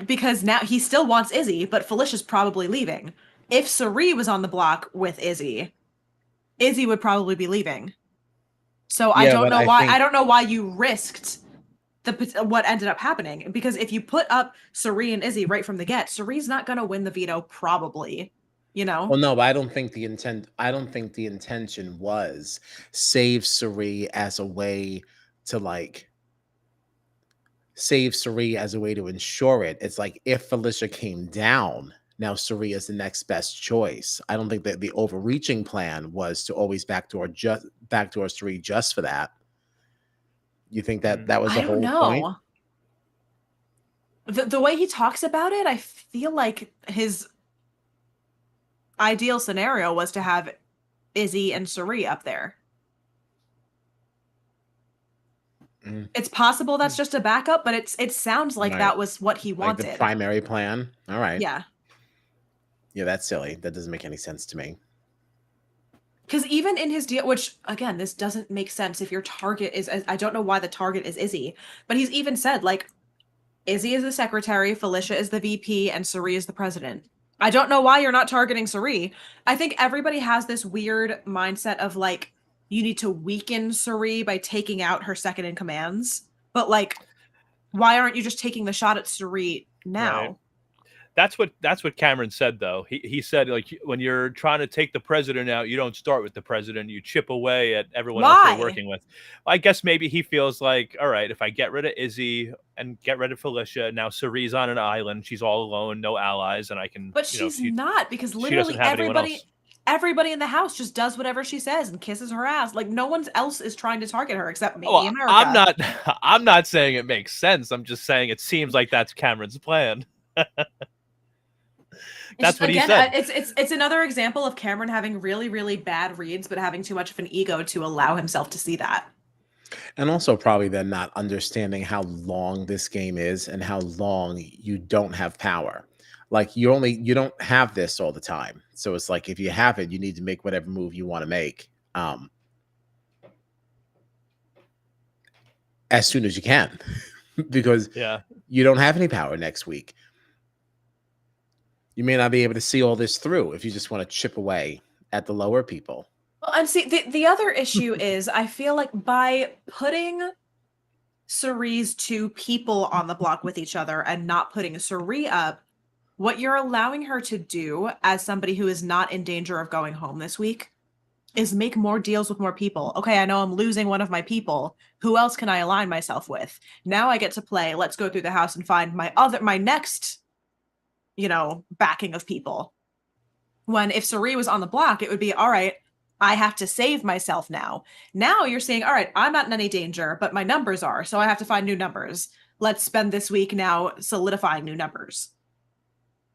because now he still wants Izzy, but Felicia's probably leaving. If Suri was on the block with Izzy, Izzy would probably be leaving. So Yeah, I don't but know I why. think- I don't know why you risked what ended up happening, because if you put up Cirie and Izzy right from the get, Cirie's not going to win the veto, probably. You know. Well, no, but I don't think the intent. I don't think the intention was save Cirie as a way to like save Cirie as a way to ensure it. It's like if Felicia came down, now Cirie is the next best choice. I don't think that the overreaching plan was to always backdoor Cirie just for that. You think that that was the I don't whole point? know. The way he talks about it, I feel like his ideal scenario was to have Izzy and Cirie up there. It's possible that's just a backup, but it sounds like Right. that was what he Like wanted. the primary plan. All right. Yeah. Yeah, that's silly. That doesn't make any sense to me. Because even in his deal, which again, this doesn't make sense if your target is, I don't know why the target is Izzy, but he's even said, like, Izzy is the secretary, Felicia is the VP, and Cirie is the president. I don't know why you're not targeting Cirie. I think everybody has this weird mindset of, like, you need to weaken Cirie by taking out her second in commands. But, like, why aren't you just taking the shot at Cirie now? Right. That's what Cameron said, though. He said, like, when you're trying to take the president out, you don't start with the president. You chip away at everyone else you're working with. I guess maybe he feels like, all right, if I get rid of Izzy and get rid of Felicia, now Cirie's on an island. She's all alone, no allies, and I can. But she's not, because literally everybody in the house just does whatever she says and kisses her ass. Like, no one else is trying to target her except maybe America. I'm not saying it makes sense. I'm just saying it seems like that's Cameron's plan. That's what he said. It's another example of Cameron having really, really bad reads, but having too much of an ego to allow himself to see that. And also probably then not understanding how long this game is and how long you don't have power. Like you don't have this all the time. So it's like if you have it, you need to make whatever move you want to make as soon as you can. Because you don't have any power next week. You may not be able to see all this through if you just want to chip away at the lower people. Well, and see, the other issue is I feel like by putting Cirie's two people on the block with each other and not putting Cirie up, what you're allowing her to do as somebody who is not in danger of going home this week is make more deals with more people. Okay, I know I'm losing one of my people. Who else can I align myself with? Now I get to play, let's go through the house and find my next, backing of people. When if Cirie was on the block, it would be, all right, I have to save myself now. Now you're saying, all right, I'm not in any danger, but my numbers are, so I have to find new numbers. Let's spend this week now solidifying new numbers.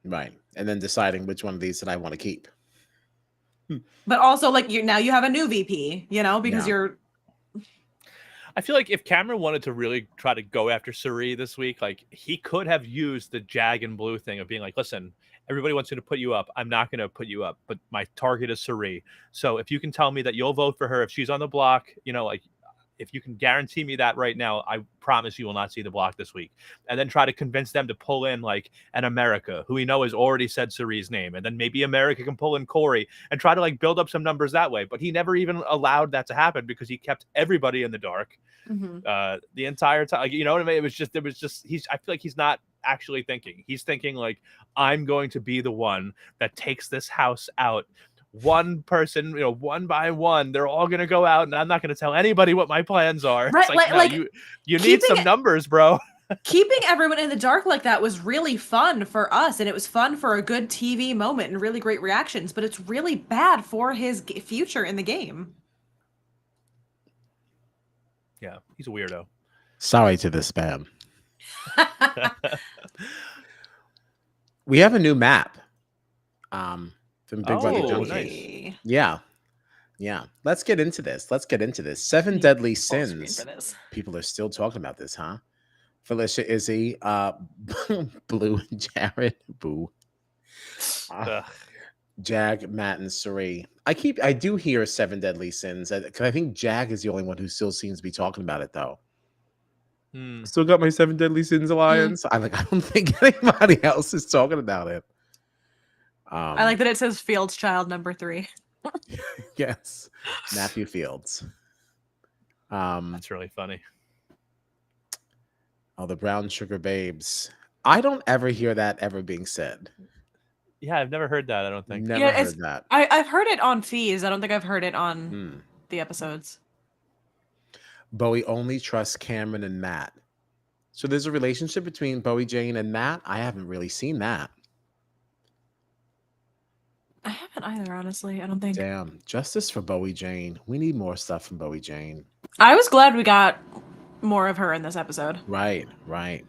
Right. And then deciding which one of these that I want to keep. But also, like, now you have a new VP, because you're... I feel like if Cameron wanted to really try to go after Cirie this week, like he could have used the Jag and Blue thing of being like, listen, everybody wants you to put you up. I'm not going to put you up, but my target is Cirie. So if you can tell me that you'll vote for her, if she's on the block, like if you can guarantee me that right now, I promise you will not see the block this week. And then try to convince them to pull in like an America, who we know has already said Cirie's name. And then maybe America can pull in Corey and try to like build up some numbers that way. But he never even allowed that to happen because he kept everybody in the dark the entire time. You know what I mean? It was just, I feel like he's not actually thinking. He's thinking like, I'm going to be the one that takes this house out. One person, one by one, they're all going to go out, and I'm not going to tell anybody what my plans are. Right, no, you need some numbers, bro. Keeping everyone in the dark like that was really fun for us, and it was fun for a good TV moment and really great reactions, but it's really bad for his future in the game. Yeah, he's a weirdo. Sorry to the spam. We have a new map. From Big Brother Junkie. Nice. Yeah. Let's get into this. 7 deadly sins. People are still talking about this, huh? Felicia, Izzy, Blue, and Jared. Boo. Jag, Matt, and Cirie. I do hear 7 deadly sins because I think Jag is the only one who still seems to be talking about it, though. Still got my 7 deadly sins alliance. I don't think anybody else is talking about it. I like that it says Fields Child number 3. Yes, Matthew Fields. That's really funny. Oh, the brown sugar babes. I don't ever hear that ever being said. Yeah, I've never heard that. I don't think. Never heard that. I've heard it on fees. I don't think I've heard it on the episodes. Bowie only trusts Cameron and Matt. So there's a relationship between Bowie Jane and Matt. I haven't really seen that. I haven't either, honestly. I don't think. Damn, justice for Bowie Jane. We need more stuff from Bowie Jane. I was glad we got more of her in this episode. Right, right.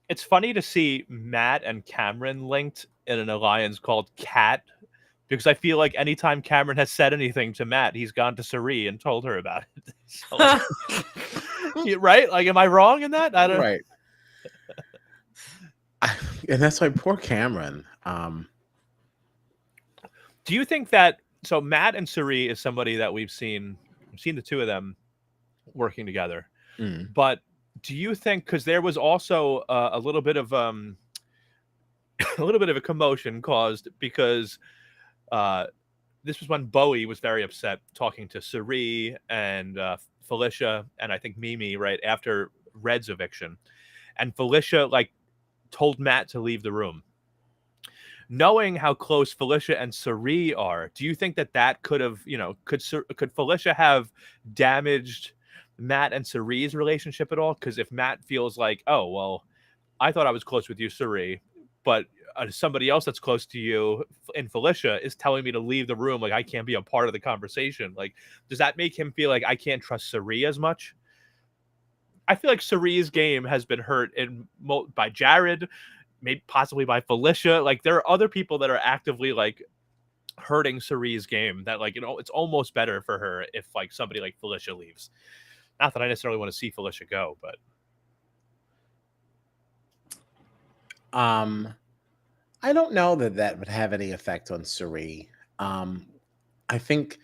It's funny to see Matt and Cameron linked in an alliance called Cat, because I feel like anytime Cameron has said anything to Matt, he's gone to Suri and told her about it. So, right? Like, am I wrong in that? I don't. Right. And that's why poor Cameron. Do you think that so Matt and Suri is somebody that we've seen the two of them working together, but do you think, because there was also a little bit of a commotion caused because this was when Bowie was very upset talking to Suri and Felicia and I think Mimi right after Red's eviction, and Felicia like told Matt to leave the room. Knowing how close Felicia and Suri are, do you think that could have, could Felicia have damaged Matt and Suri's relationship at all? Because if Matt feels like, oh, well, I thought I was close with you, Suri, but somebody else that's close to you in Felicia is telling me to leave the room, like I can't be a part of the conversation. Like, does that make him feel like I can't trust Suri as much? I feel like Suri's game has been hurt by Jared, maybe possibly by Felicia. Like there are other people that are actively like hurting Suri's game that like, it's almost better for her if like somebody like Felicia leaves. Not that I necessarily want to see Felicia go, but I don't know that would have any effect on Suri. I think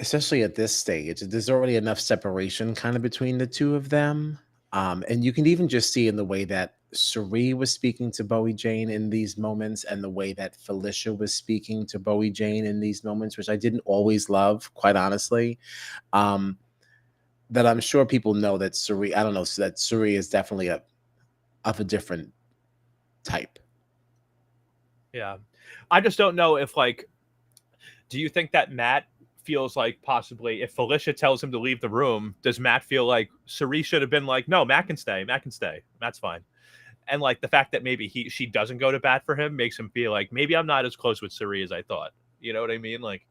especially at this stage, there's already enough separation kind of between the two of them. And you can even just see in the way that Suri was speaking to Bowie Jane in these moments and the way that Felicia was speaking to Bowie Jane in these moments, which I didn't always love, quite honestly. That I'm sure people know that Suri, I don't know, so that Suri is definitely of a different type. Yeah. I just don't know if like, do you think that Matt feels like possibly if Felicia tells him to leave the room, does Matt feel like Suri should have been like, no, Matt can stay. Matt's fine. And like the fact that maybe she doesn't go to bat for him makes him feel like maybe I'm not as close with Suri as I thought. You know what I mean? Like,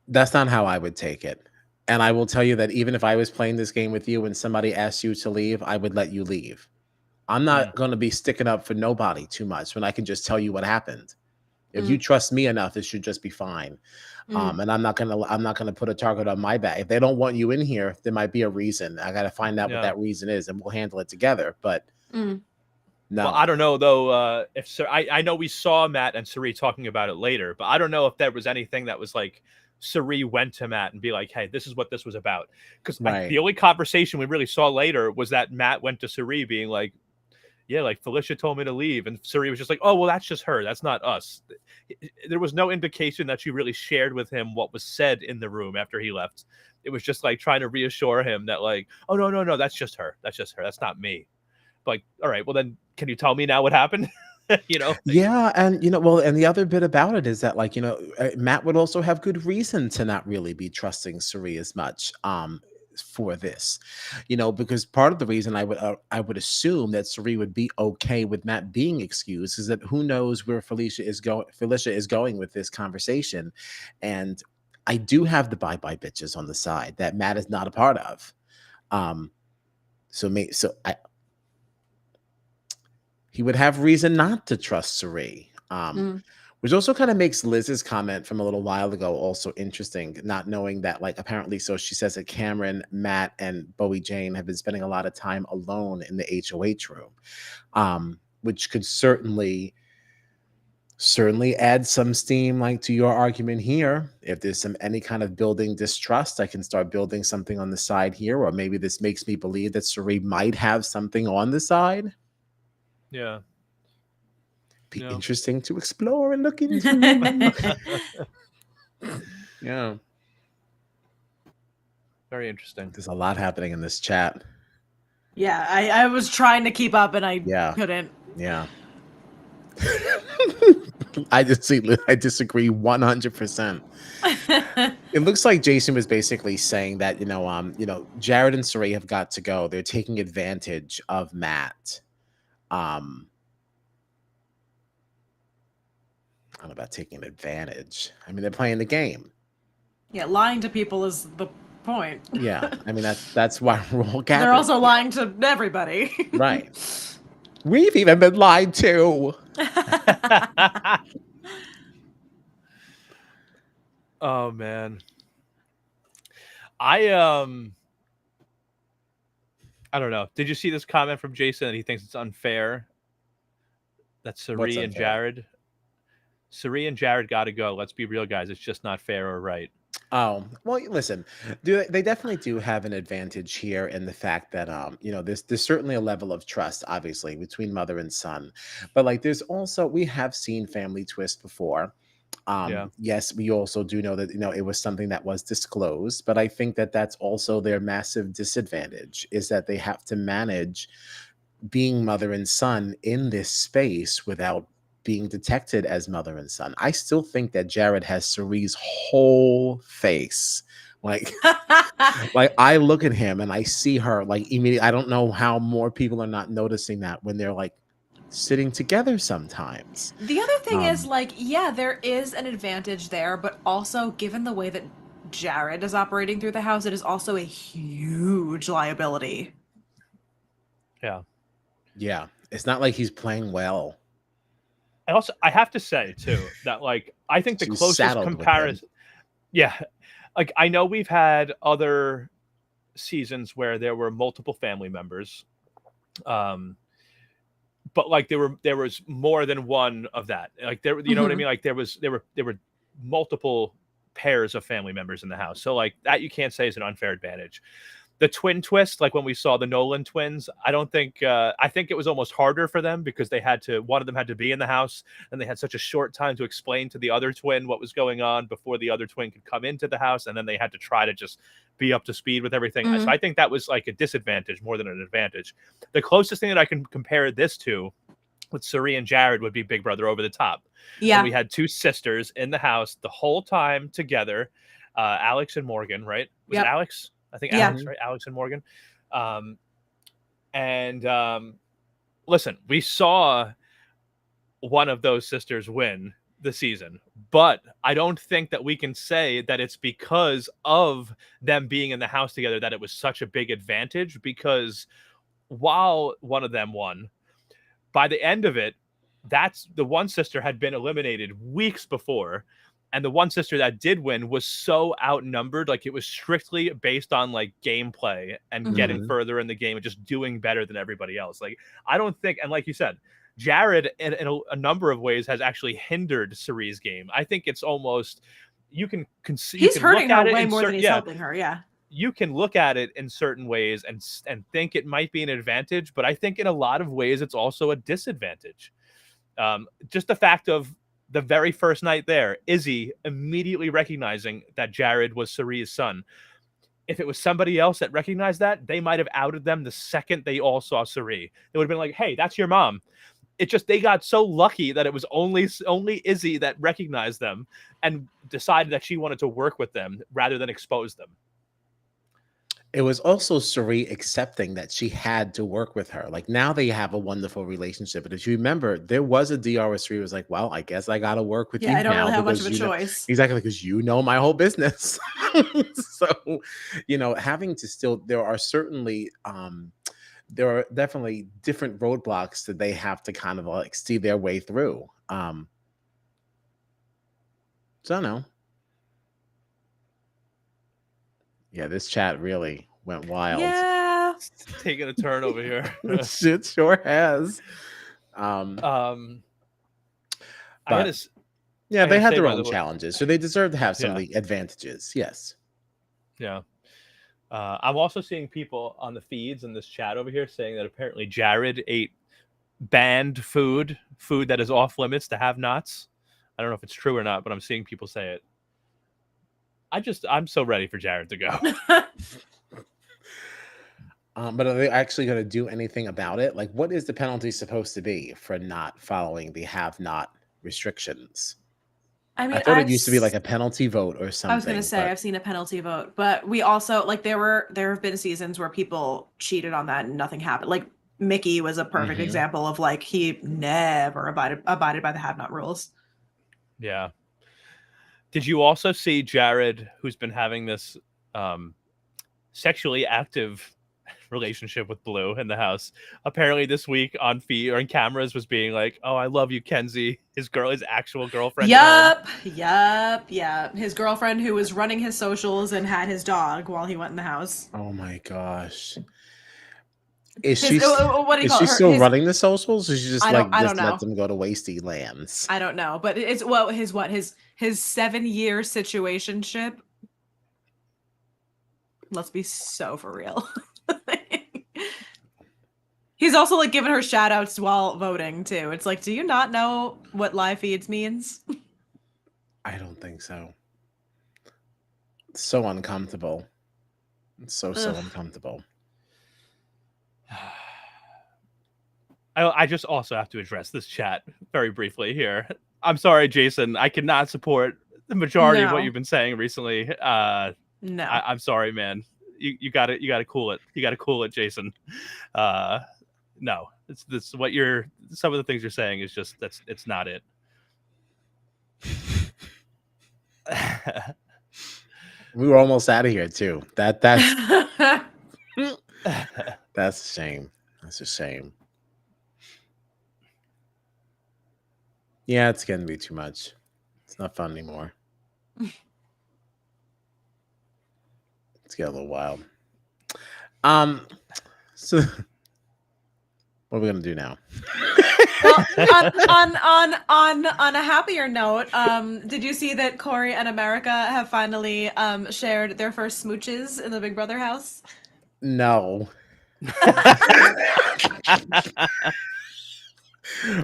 that's not how I would take it. And I will tell you that even if I was playing this game with you and somebody asked you to leave, I would let you leave. I'm not going to be sticking up for nobody too much when I can just tell you what happened. If you trust me enough, it should just be fine. And I'm not gonna put a target on my back. If they don't want you in here, there might be a reason. I got to find out what that reason is, and we'll handle it together. But no, well, I don't know though. I know we saw Matt and Suri talking about it later, but I don't know if there was anything that was like Suri went to Matt and be like, "Hey, this is what this was about." Because the only conversation we really saw later was that Matt went to Suri being like, yeah, like Felicia told me to leave. And Suri was just like, oh, well, that's just her. That's not us. There was no indication that she really shared with him what was said in the room after he left. It was just like trying to reassure him that like, oh, no, that's just her. That's just her. That's not me. But like, all right, well, then can you tell me now what happened? Yeah. And, and the other bit about it is that like, Matt would also have good reason to not really be trusting Suri as much. For this, because part of the reason I would assume that Suri would be okay with Matt being excused is that who knows where Felicia is going with this conversation, and I do have the bye bitches on the side that Matt is not a part of, he would have reason not to trust Suri. Which also kind of makes Liz's comment from a little while ago also interesting, not knowing that, like, apparently, so she says that Cameron, Matt, and Bowie Jane have been spending a lot of time alone in the HOH room, which could certainly add some steam, like, to your argument here. If there's any kind of building distrust, I can start building something on the side here, or maybe this makes me believe that Suri might have something on the side. Yeah. be Yeah. interesting to explore and look into. Yeah. Very interesting. There's a lot happening in this chat. Yeah, I was trying to keep up and I couldn't. Yeah. I disagree 100%. It looks like Jason was basically saying that, Jared and Saray have got to go. They're taking advantage of Matt. I don't know about taking advantage. I mean, they're playing the game. Yeah, lying to people is the point. Yeah, I mean that's why we're all gathered. They're also lying to everybody. Right. We've even been lied to. Oh man. I don't know. Did you see this comment from Jason that he thinks it's unfair that Cirie and Jared got to go? Let's be real, guys. It's just not fair or right. Oh, well, listen, they definitely do have an advantage here in the fact that, there's certainly a level of trust, obviously, between mother and son. But like, there's also, we have seen family twist before. Yes, we also do know that, it was something that was disclosed, but I think that that's also their massive disadvantage is that they have to manage being mother and son in this space without being detected as mother and son. I still think that Jared has Cirie's whole face. Like I look at him and I see her like immediately. I don't know how more people are not noticing that when they're like sitting together sometimes. The other thing is like, yeah, there is an advantage there, but also given the way that Jared is operating through the house, it is also a huge liability. Yeah. Yeah. It's not like he's playing well. I have to say too that like I think the closest comparison, like I know we've had other seasons where there were multiple family members, but like there was more than one of that. Like there, you know what I mean? Like there were multiple pairs of family members in the house, so like that you can't say is an unfair advantage. The twin twist, like when we saw the Nolan twins, I think it was almost harder for them because one of them had to be in the house and they had such a short time to explain to the other twin what was going on before the other twin could come into the house. And then they had to try to just be up to speed with everything. So I think that was like a disadvantage more than an advantage. The closest thing that I can compare this to with Cirie and Jared would be Big Brother Over the Top. Yeah. When we had two sisters in the house the whole time together, Alex and Morgan, right? Was it Alex? I think Alex, right? Alex and Morgan. Listen, we saw one of those sisters win the season, but I don't think that we can say that it's because of them being in the house together that it was such a big advantage, because while one of them won, by the end of it, that's the one sister had been eliminated weeks before. And the one sister that did win was so outnumbered. Like it was strictly based on like gameplay and getting further in the game and just doing better than everybody else. Like, I don't think, and like you said, Jared in a number of ways has actually hindered Cirie's game. I think it's almost, he's hurting her way more than he's helping her. Yeah. You can look at it in certain ways and think it might be an advantage, but I think in a lot of ways it's also a disadvantage. Just the fact of the very first night there, Izzy immediately recognizing that Jared was Cirie's son. If it was somebody else that recognized that, they might have outed them the second they all saw Cirie. They would have been like, hey, that's your mom. It just, they got so lucky that it was only Izzy that recognized them and decided that she wanted to work with them rather than expose them. It was also Cirie accepting that she had to work with her. Like now they have a wonderful relationship. But if you remember, there was a DR where Cirie was like, well, I guess I got to work with you now. I don't really have much of a choice. Exactly, because you know my whole business. So, having to still, there are definitely different roadblocks that they have to kind of like see their way through. So I don't know. Yeah, this chat really went wild. Yeah. It's taking a turn over here. It sure has. They had their own challenges, so they deserve to have some of the advantages. Yes. Yeah. I'm also seeing people on the feeds in this chat over here saying that apparently Jared ate banned food food that is off limits to have-nots. I don't know if it's true or not, but I'm seeing people say it. I'm so ready for Jared to go. But are they actually going to do anything about it? Like, what is the penalty supposed to be for not following the have-not restrictions? I mean, I thought it used to be like a penalty vote or something. I was going to say, I've seen a penalty vote, but we also, like, there have been seasons where people cheated on that and nothing happened. Like, Mickey was a perfect example of, like, he never abided by the have-not rules. Yeah. Did you also see Jared, who's been having this sexually active relationship with Blue in the house, apparently this week on feed or on cameras was being like, "Oh, I love you, Kenzie," his actual girlfriend. Yup. His girlfriend who was running his socials and had his dog while he went in the house. Oh my gosh. Is she still running the socials? Or is she just let them go to wasty lands? I don't know, but it's his 7-year situationship. Let's be so for real. He's also like giving her shout outs while voting too. It's like, do you not know what live feeds means? I don't think so. It's so uncomfortable. It's so uncomfortable. I just also have to address this chat very briefly here. I'm sorry, Jason. I cannot support the majority of what you've been saying recently. No, I'm sorry, man. You got to cool it. You got to cool it, Jason. No, it's this. Some of the things you're saying is just it's not it. We were almost out of here too. That's a shame. That's a shame. Yeah, it's getting to be too much. It's not fun anymore. It's getting a little wild. So what are we gonna do now? Well, on a happier note, did you see that Corey and America have finally shared their first smooches in the Big Brother house? No.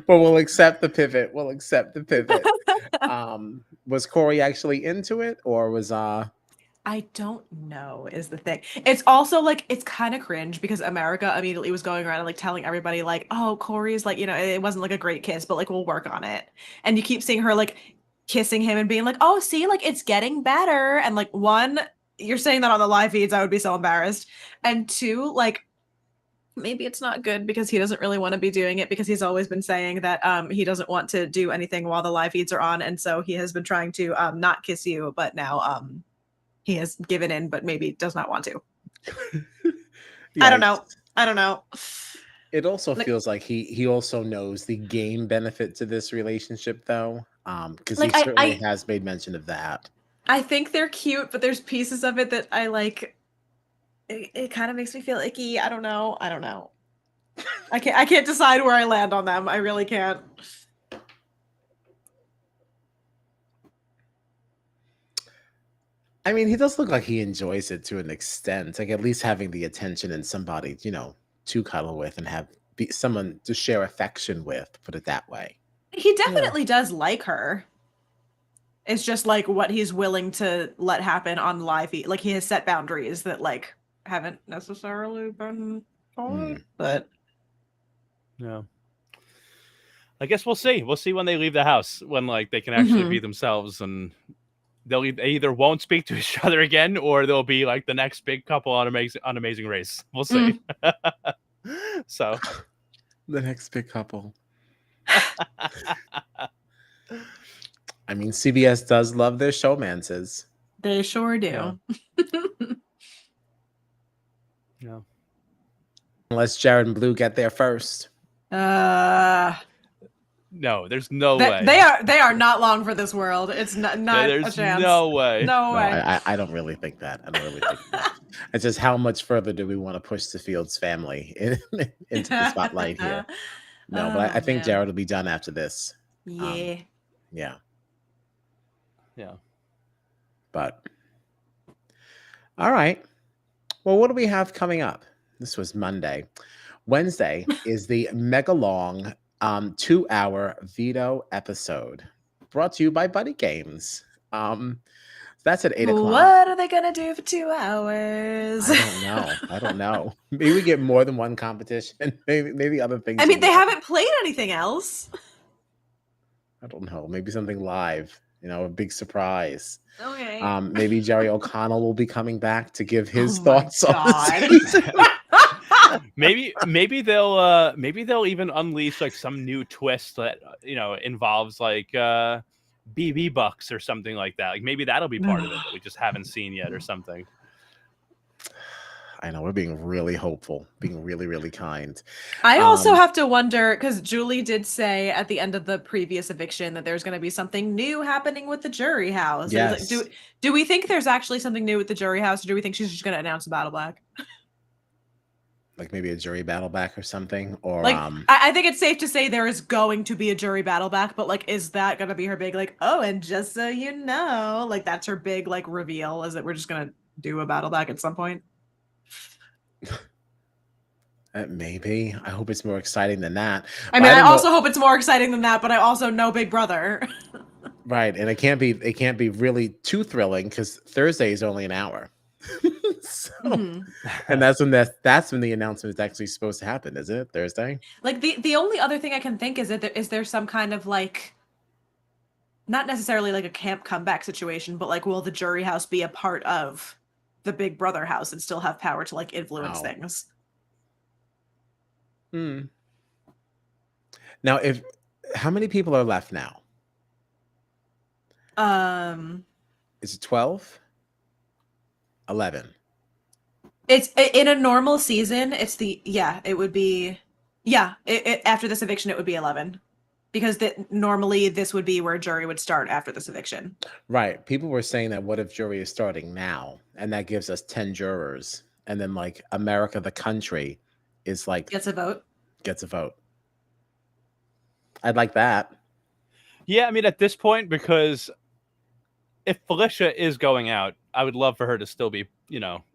But we'll accept the pivot. Was Corey actually into it, or was I don't know is the thing. It's also like, it's kind of cringe because America immediately was going around and like telling everybody like, oh, Corey's like, it wasn't like a great kiss, but like, we'll work on it. And you keep seeing her like kissing him and being like, oh, see, like it's getting better. And like, one, you're saying that on the live feeds, I would be so embarrassed. And two, like, maybe it's not good because he doesn't really want to be doing it because he's always been saying that he doesn't want to do anything while the live feeds are on. And so he has been trying to not kiss you, but now he has given in, but maybe does not want to. I don't know. It also feels like he also knows the game benefit to this relationship, though, because he certainly has made mention of that. I think they're cute, but there's pieces of it that I like. It kind of makes me feel icky. I don't know. I can't decide where I land on them. I really can't. I mean, he does look like he enjoys it to an extent, like at least having the attention and somebody, to cuddle with and have someone to share affection with, put it that way. He definitely does like her. It's just like what he's willing to let happen on live feed. Like he has set boundaries that like haven't necessarily been followed, but yeah. I guess we'll see. We'll see when they leave the house, when like they can actually be themselves, and they either won't speak to each other again, or they'll be like the next big couple on Amazing Race. We'll see. So, the next big couple. I mean, CBS does love their showmances. They sure do. Yeah. Unless Jared and Blue get there first. No, there's no way. They are not long for this world. It's not there's a chance. No way. No way. I don't really think that. It's just how much further do we want to push the Fields family into the spotlight here? No, but I think Jared will be done after this. Yeah. Yeah. Yeah. But all right. Well, what do we have coming up? This was Monday. Wednesday is the mega long 2-hour veto episode brought to you by Buddy Games. That's at 8 o'clock. What are they gonna do for 2 hours? I don't know. Maybe we get more than one competition. Maybe other things. I mean, will they be- haven't played anything else. I don't know. Maybe something live. A big surprise. Okay. Maybe Jerry O'Connell will be coming back to give his Oh my thoughts on the God. season. maybe they'll even unleash like some new twist that involves like BB bucks or something like that. Like maybe that'll be part of it that we just haven't seen yet or something. I know we're being really hopeful, being really, really kind. I also have to wonder, because Julie did say at the end of the previous eviction that there's going to be something new happening with the jury house. Yes. Like, do we think there's actually something new with the jury house, or do we think she's just going to announce a battle black? Like maybe a jury battle back or something, or Like, I think it's safe to say there is going to be a jury battle back, but like, is that going to be her big like, oh, and just so you know, like that's her big like reveal, is that we're just going to do a battle back at some point? Maybe. I hope it's more exciting than that. I mean, I also hope it's more exciting than that, but I also know Big Brother. Right, and it can't be really too thrilling because Thursday is only an hour. So, and that's when the announcement is actually supposed to happen, isn't it? Thursday. Like the only other thing I can think is that is there some kind of like, not necessarily like a camp comeback situation, but like, will the jury house be a part of the Big Brother house and still have power to like influence things? Now, how many people are left now? Is it 12? 11. It's in a normal season. It would be after this eviction it would be 11, because normally this would be where jury would start after this eviction. Right. People were saying that what if jury is starting now, and that gives us 10 jurors, and then like America the country is like Gets a vote. I'd like that. Yeah, I mean at this point, because if Felicia is going out, I would love for her to still be,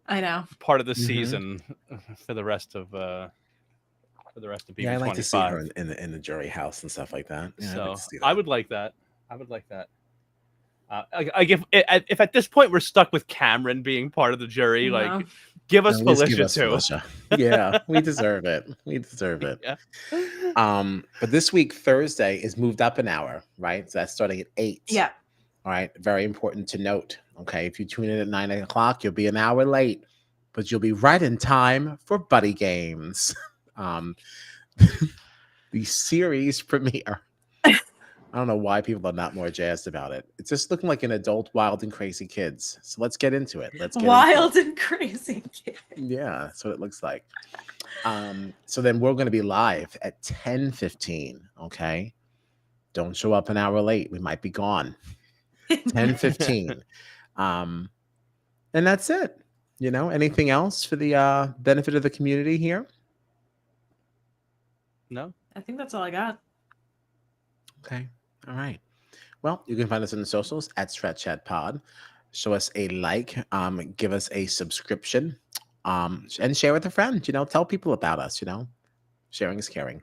I know, part of the season for the rest of BB25. Yeah, I like to see her in the jury house and stuff like that. Yeah, so I would like that. If at this point we're stuck with Cameron being part of the jury, like give us Felicia too. Felicia. Yeah, we deserve it. Yeah. But this week Thursday is moved up an hour, right? So that's starting at 8. Yeah. All right. Very important to note. Okay. If you tune in at 9 o'clock, you'll be an hour late, but you'll be right in time for Buddy Games. The series premiere. I don't know why people are not more jazzed about it. It's just looking like an adult Wild and Crazy Kids. So let's get into it. Wild and Crazy Kids. Yeah, that's what it looks like. So then we're going to be live at 10:15. Okay. Don't show up an hour late. We might be gone. 10:15. And that's it. Anything else for the benefit of the community here? No, I think that's all I got. Okay. All right. Well, you can find us on the socials at Strat Chat Pod. Show us a like, give us a subscription, and share with a friend. Tell people about us. Sharing is caring.